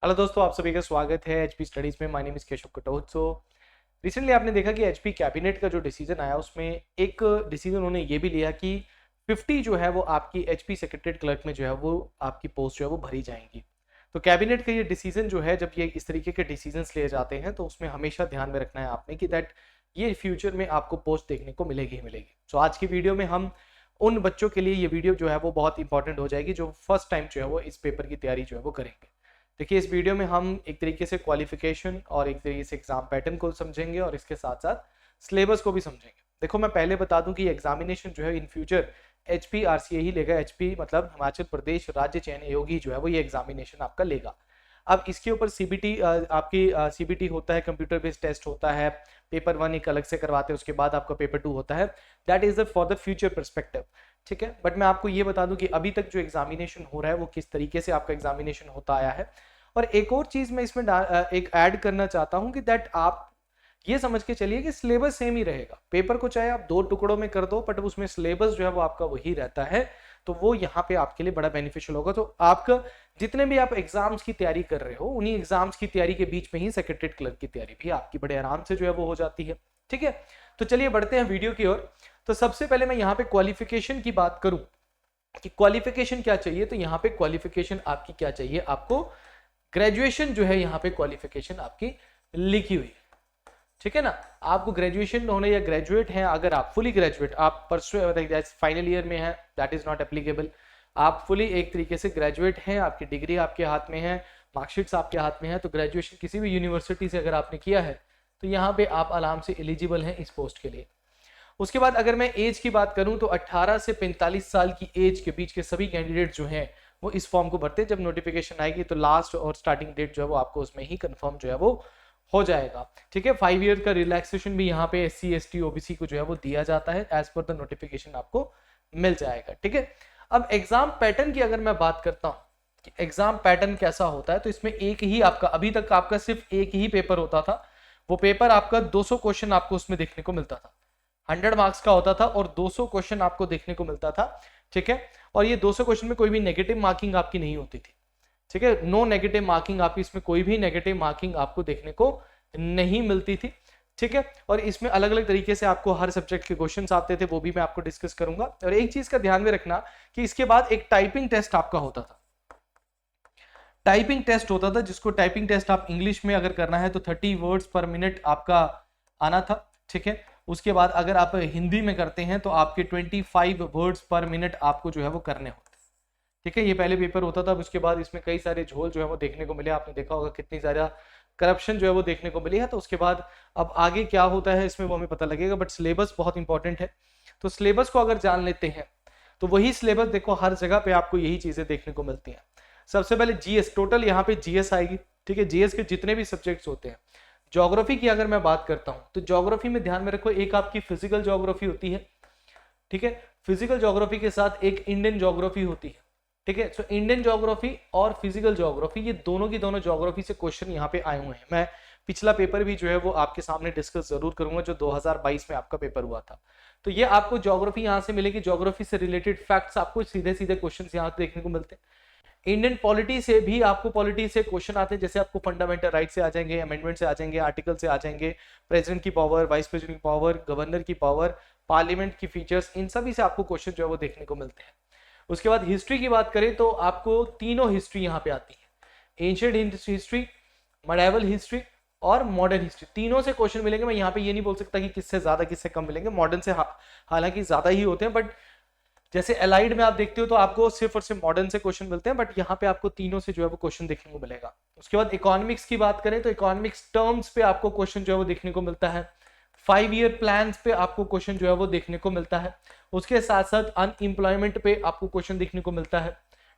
Hello दोस्तों, आप सभी का स्वागत है एचपी स्टडीज में। My name is Keshav Katoch. Recently आपने देखा कि एचपी कैबिनेट का जो डिसीजन आया उसमें एक डिसीजन उन्होंने ये भी लिया कि 50 जो है वो आपकी एचपी सेक्रेटरीट क्लर्क में जो है वो आपकी पोस्ट जो है वो भरी जाएंगी। तो कैबिनेट का ये डिसीजन जो है, जब ये इस तरीके के डिसीजंस लिए जाते हैं तो उसमें हमेशा ध्यान में रखना है आपने कि दैट ये फ्यूचर में आपको पोस्ट देखने को मिलेगी ही मिलेगी। सो आज की वीडियो में हम उन बच्चों के लिए ये वीडियो जो है वो बहुत इंपॉर्टेंट हो जाएगी जो फर्स्ट टाइम जो है वो इस पेपर की तैयारी जो है वो करेंगे। देखिए, इस वीडियो में हम एक तरीके से क्वालिफिकेशन और एक तरीके से एग्जाम पैटर्न को समझेंगे और इसके साथ साथ सिलेबस को भी समझेंगे। देखो, मैं पहले बता दूं कि एग्जामिनेशन जो है इन फ्यूचर HPRCA ही लेगा। HP मतलब हिमाचल प्रदेश राज्य चयन आयोग ही जो है वो ये एग्जामिनेशन आपका लेगा। अब इसके ऊपर CBT आपकी CBT होता है, कंप्यूटर बेस्ड टेस्ट होता है। पेपर 1 एक अलग से करवाते हैं, उसके बाद आपका पेपर 2 होता है। That is for the future perspective, ठीक है। बट मैं आपको ये बता दूं कि अभी तक जो एग्जामिनेशन हो रहा है वो किस तरीके से आपका एग्जामिनेशन होता आया है। और एक और चीज मैं इसमें एक ऐड करना चाहता हूं कि दैट आप ये समझ के चलिए कि सिलेबस सेम ही रहेगा। पेपर को चाहे आप 2 टुकड़ों में कर दो, बट उसमें सिलेबस जो है वो आपका वही रहता है। तो वो यहाँ पे आपके लिए बड़ा बेनिफिशियल होगा। तो आपका जितने भी आप एग्जाम्स की तैयारी कर रहे हो, उन्हीं एग्जाम्स की तैयारी के बीच में ही सेक्रेटरीट क्लर्क की तैयारी भी आपकी बड़े आराम से जो है वो हो जाती है, ठीक है। तो चलिए बढ़ते हैं वीडियो की ओर। तो सबसे पहले मैं यहाँ पे क्वालिफिकेशन की बात करूं कि क्वालिफिकेशन क्या चाहिए, तो यहाँ पे क्वालिफिकेशन आपकी क्या चाहिए, आपको ग्रेजुएशन जो है यहाँ पे क्वालिफिकेशन आपकी लिखी हुई, ठीक है ना। आपको ग्रेजुएशन होने या ग्रेजुएट हैं, अगर आप फुली ग्रेजुएट, आप फाइनल ईयर में है, दैट इज नॉट एप्लीकेबल। आप फुली एक तरीके से ग्रेजुएट हैं, आपकी डिग्री आपके हाथ में है, मार्कशीट्स आपके हाथ में है, तो ग्रेजुएशन किसी भी यूनिवर्सिटी से अगर आपने किया है तो यहाँ पे आप आराम से एलिजिबल हैं इस पोस्ट के लिए। उसके बाद अगर मैं एज की बात करूं तो 18 से 45 साल की एज के बीच के सभी कैंडिडेट जो हैं वो इस फॉर्म को भरते हैं। जब नोटिफिकेशन आएगी तो लास्ट और स्टार्टिंग डेट जो है वो आपको उसमें ही कंफर्म जो है वो हो जाएगा, ठीक है। 5 ईयर का रिलैक्सेशन भी यहाँ पे SC ST OBC को जो है वो दिया जाता है, एज पर द नोटिफिकेशन आपको मिल जाएगा, ठीक है। अब एग्जाम पैटर्न की अगर मैं बात करता हूँ कि एग्जाम पैटर्न कैसा होता है, तो इसमें एक ही आपका, अभी तक आपका सिर्फ एक ही पेपर होता था। वो पेपर आपका 200 क्वेश्चन आपको उसमें देखने को मिलता था, 100 मार्क्स का होता था और 200 क्वेश्चन आपको देखने को मिलता था, ठीक है। और ये 200 क्वेश्चन में कोई भी नेगेटिव मार्किंग आपकी नहीं होती थी, ठीक है। नो नेगेटिव मार्किंग, आपकी इसमें कोई भी नेगेटिव मार्किंग आपको देखने को नहीं मिलती थी, ठीक है। और इसमें अलग अलग तरीके से आपको हर सब्जेक्ट के क्वेश्चंस आते थे, वो भी मैं आपको डिस्कस करूंगा। और एक चीज का ध्यान में रखना कि इसके बाद एक टाइपिंग टेस्ट आपका होता था। टाइपिंग टेस्ट होता था, जिसको टाइपिंग टेस्ट आप इंग्लिश में अगर करना है तो 30 वर्ड्स पर मिनट आपका आना था, ठीक है। उसके बाद अगर आप हिंदी में करते हैं तो आपके 25 वर्ड्स पर मिनट आपको जो है वो करने होते, ठीक है। ये पहले पेपर होता था। उसके बाद इसमें कई सारे झोल जो है वो देखने को मिले, आपने देखा होगा कितनी सारा करप्शन जो है वो देखने को मिली है। तो उसके बाद अब आगे क्या होता है इसमें वो हमें पता लगेगा, बट सिलेबस बहुत इंपॉर्टेंट है। तो सिलेबस को अगर जान लेते हैं तो वही सिलेबस, देखो हर जगह पे आपको यही चीजें देखने को मिलती हैं। सबसे पहले GS, टोटल यहाँ पे GS आएगी, ठीक है। GS के जितने भी सब्जेक्ट्स होते हैं। ज्योग्राफी की अगर मैं बात करता हूं तो ज्योग्राफी में ध्यान में रखो, एक आपकी फिजिकल ज्योग्राफी होती है, ठीक है। फिजिकल ज्योग्राफी के साथ एक इंडियन ज्योग्राफी होती है, ठीक है। सो इंडियन ज्योग्राफी और फिजिकल ज्योग्राफी, ये दोनों की दोनों ज्योग्राफी से क्वेश्चन यहाँ पे आए हुए हैं। मैं पिछला पेपर भी जो है वो आपके सामने डिस्कस जरूर करूंगा, जो 2022 में आपका पेपर हुआ था। तो ये आपको ज्योग्राफी यहाँ से मिलेगी, ज्योग्राफी से रिलेटेड फैक्ट्स आपको सीधे सीधे क्वेश्चन यहाँ देखने को मिलते हैं। इंडियन पॉलिटी से भी आपको पॉलिटी से क्वेश्चन आते हैं, जैसे आपको फंडामेंटल राइट से आ जाएंगे, अमेंडमेंट से आ जाएंगे, आर्टिकल से आ जाएंगे, प्रेसिडेंट की पावर, वाइस प्रेसिडेंट की पावर, गवर्नर की पावर, पार्लियामेंट की फीचर्स, इन सभी से आपको क्वेश्चन जो है वो देखने को मिलते हैं। उसके बाद हिस्ट्री की बात करें तो आपको तीनों हिस्ट्री यहाँ पे आती है, एंशिएंट हिस्ट्री, मेडिएवल हिस्ट्री और मॉडर्न हिस्ट्री, तीनों से क्वेश्चन मिलेंगे। मैं यहाँ पे ये नहीं बोल सकता कि किससे ज्यादा किससे कम मिलेंगे, मॉडर्न से हालांकि ज्यादा ही होते हैं, बट जैसे एलाइड में आप देखते हो तो आपको सिर्फ और सिर्फ मॉडर्न से क्वेश्चन मिलते हैं, बट यहाँ पे आपको तीनों से जो है वो क्वेश्चन देखने को मिलेगा। उसके बाद इकोनॉमिक्स की बात करें तो इकोनॉमिक्स टर्म्स पे आपको क्वेश्चन जो है वो देखने को मिलता है। 5 ईयर प्लान पे आपको क्वेश्चन जो है वो देखने को मिलता है। उसके साथ साथ अनएम्प्लॉयमेंट पे आपको क्वेश्चन देखने को मिलता है,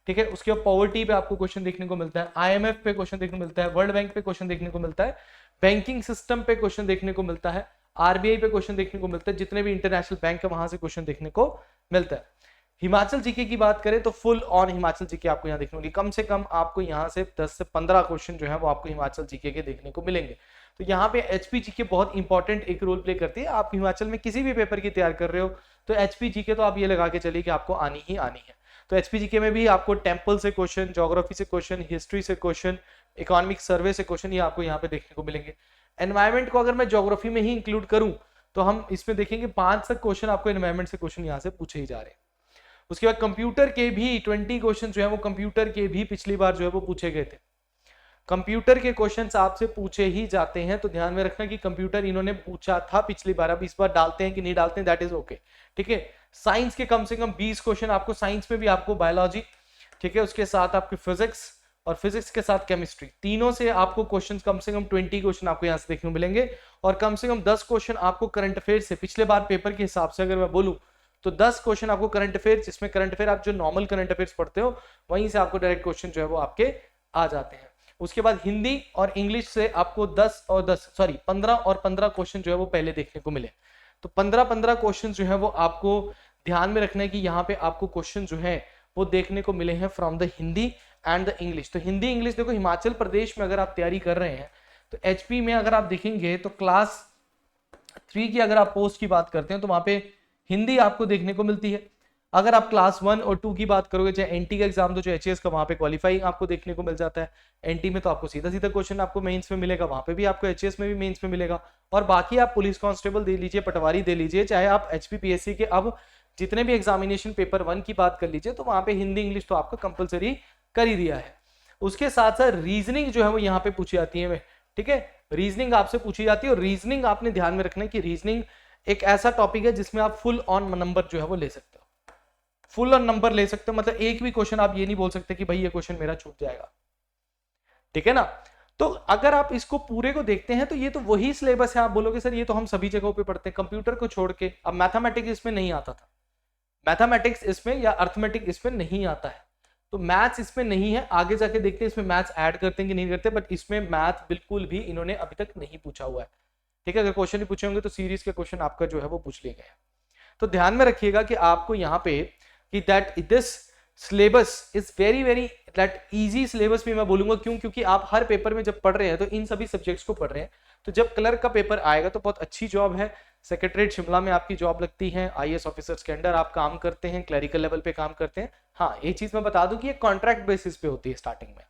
ठीक है। उसके बाद पॉवर्टी पे आपको क्वेश्चन देखने को मिलता है, IMF पे क्वेश्चन देखने को मिलता है, वर्ल्ड बैंक पे क्वेश्चन देखने को मिलता है, बैंकिंग सिस्टम पे क्वेश्चन देखने को मिलता है, RBI पे क्वेश्चन देखने को मिलता है, जितने भी इंटरनेशनल बैंक है वहां से क्वेश्चन देखने को मिलता है। हिमाचल जीके की बात करें तो फुल ऑन हिमाचल जीके आपको यहाँ देखने को मिलेगी। कम से कम आपको यहाँ से 10 से 15 क्वेश्चन जो है वो आपको हिमाचल जीके के देखने को मिलेंगे। तो यहाँ पे HP जीके बहुत इंपॉर्टेंट एक रोल प्ले करती है। आप हिमाचल में किसी भी पेपर की तैयार कर रहे हो तो HP जीके तो आप ये लगा के चलिए कि आपको आनी ही आनी है। तो एचपीजीके में भी आपको टेम्पल से क्वेश्चन, ज्योग्राफी से क्वेश्चन, हिस्ट्री से क्वेश्चन, इकोनॉमिक सर्वे से क्वेश्चन ये आपको यहाँ पे देखने को मिलेंगे। एनवायरमेंट को अगर मैं ज्योग्राफी में ही इंक्लूड करूं तो हम इसमें देखेंगे 5 तक क्वेश्चन आपको एनवायरमेंट से क्वेश्चन यहाँ से पूछे ही जा रहे हैं। उसके बाद कंप्यूटर के भी 20 क्वेश्चन जो है वो कंप्यूटर के भी पिछली बार जो है वो पूछे गए थे। कंप्यूटर के क्वेश्चंस आपसे पूछे ही जाते हैं, तो ध्यान में रखना कि कंप्यूटर इन्होंने पूछा था पिछली बार, अब इस बार डालते हैं कि नहीं डालते हैं, दैट इज ओके, ठीक है। साइंस के कम से कम 20 क्वेश्चन आपको, साइंस में भी आपको बायोलॉजी, ठीक है, उसके साथ आपकी फिजिक्स और फिजिक्स के साथ केमिस्ट्री, तीनों से आपको क्वेश्चन कम से कम 20 क्वेश्चन आपको यहाँ से देखने को मिलेंगे। और कम से कम 10 क्वेश्चन आपको करंट अफेयर से, पिछले बार पेपर के हिसाब से अगर मैं बोलूं तो 10 क्वेश्चन आपको करंट अफेयर, जिसमें करंट अफेयर आप जो नॉर्मल करंट अफेयर्स पढ़ते हो वहीं से आपको डायरेक्ट क्वेश्चन जो है वो आपके आ जाते हैं। उसके बाद हिंदी और इंग्लिश से आपको 15 और 15 क्वेश्चन जो है वो पहले देखने को मिले। तो 15 क्वेश्चन जो है वो आपको ध्यान में रखना है कि यहाँ पे आपको क्वेश्चन जो है वो देखने को मिले हैं from the Hindi and the English. तो हिंदी इंग्लिश देखो, हिमाचल प्रदेश में अगर आप तैयारी कर रहे हैं तो एचपी में अगर आप देखेंगे तो क्लास 3 की अगर आप पोस्ट की बात करते हैं तो वहां पे हिंदी आपको देखने को मिलती है। अगर आप क्लास 1 और 2 की बात करोगे, चाहे एनटी का एग्जाम दो, जो एचएस का, वहां पे क्वालिफाइंग आपको देखने को मिल जाता है। एनटी में तो आपको सीधा सीधा क्वेश्चन आपको मेंस में मिलेगा, वहां पे भी आपको एचएस में भी मेंस में मिलेगा। और बाकी आप पुलिस कांस्टेबल दे लीजिए, पटवारी दे लीजिए, चाहे आप एचपीपीएससी के अब जितने भी एग्जामिनेशन पेपर 1 की बात कर लीजिए, तो वहां पे हिंदी इंग्लिश तो आपको कंपलसरी कर ही दिया है। उसके साथ साथ रीजनिंग जो है वो यहाँ पे पूछी जाती है, ठीक है, रीजनिंग आपसे पूछी जाती है। और रीजनिंग आपने ध्यान में रखना है कि रीजनिंग एक ऐसा टॉपिक है जिसमें आप फुल ऑन नंबर जो है वो ले सकते हो, फुल ऑन नंबर ले सकते हो। मतलब एक भी क्वेश्चन आप ये नहीं बोल सकते कि भाई ये क्वेश्चन मेरा छूट जाएगा, ठीक है ना। तो अगर आप इसको पूरे को देखते हैं तो ये तो वही सिलेबस है। आप बोलोगे सर ये तो हम सभी जगहों पे पढ़ते हैं, कंप्यूटर को छोड़ के। अब मैथमेटिक्स इसमें नहीं आता था, मैथमेटिक्स इसमें या अर्थमेटिक इसमें नहीं आता है, तो मैथ्स इसमें नहीं है। आगे जाके देखते हैं इसमें मैथ्स ऐड करते हैं कि नहीं करते, बट इसमें मैथ बिल्कुल भी इन्होंने अभी तक नहीं पूछा हुआ है, ठीक है। अगर क्वेश्चन ही पूछे होंगे तो सीरीज के क्वेश्चन आपका जो है वो पूछ लिए गए। तो ध्यान में रखिएगा कि आपको यहाँ पे कि that this syllabus is very very that easy syllabus भी मैं बोलूंगा। क्यों? क्योंकि आप हर पेपर में जब पढ़ रहे हैं तो इन सभी सब्जेक्ट्स को पढ़ रहे हैं, तो जब क्लर्क का पेपर आएगा तो बहुत अच्छी जॉब है। सेक्रेटरीट शिमला में आपकी जॉब लगती है, आईएएस ऑफिसर्स के अंडर आप काम करते हैं, क्लरिकल लेवल पे काम करते हैं। हाँ, ये चीज मैं बता दूं कि ये कॉन्ट्रैक्ट बेसिस पे होती है स्टार्टिंग में,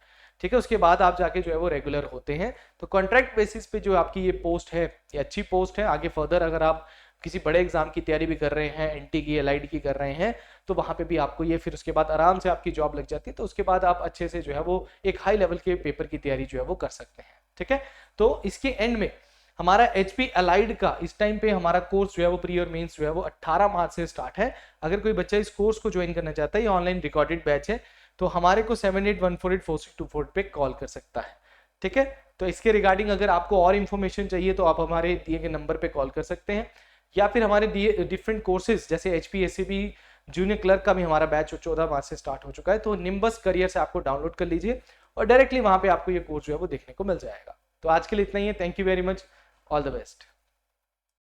ठीक है। उसके बाद आप जाके जो है वो रेगुलर होते हैं। तो कॉन्ट्रैक्ट बेसिस पे जो आपकी ये पोस्ट है, ये अच्छी पोस्ट है। आगे फर्दर अगर आप किसी बड़े एग्जाम की तैयारी भी कर रहे हैं, एनटी की, एलआईडी की कर रहे हैं, तो वहां पे भी आपको ये फिर उसके बाद आराम से आपकी जॉब लग जाती है। तो उसके बाद आप अच्छे से जो है वो एक हाई लेवल के पेपर की तैयारी जो है वो कर सकते हैं, ठीक है। तो इसके एंड में हमारा एचपी एलाइड का इस टाइम पे हमारा कोर्स जो है वो प्री और मेंस जो है वो 18 मार्च से स्टार्ट है। अगर कोई बच्चा इस कोर्स को ज्वाइन करना चाहता है, ये ऑनलाइन रिकॉर्डेड बैच है, तो हमारे को 78148462 पे कॉल कर सकता है, ठीक है। तो इसके रिगार्डिंग अगर आपको और इन्फॉर्मेशन चाहिए तो आप हमारे दिए गए नंबर पे कॉल कर सकते हैं, या फिर हमारे दिए डिफरेंट कोर्सेज जैसे एचपीएससीबी जूनियर क्लर्क का भी हमारा बैच 14 मार्च से स्टार्ट हो चुका है। तो निम्बस करियर से आपको डाउनलोड कर लीजिए और डायरेक्टली वहां पे आपको ये कोर्स जो है वो देखने को मिल जाएगा। तो आज के लिए इतना ही है। Thank you very much, all the best.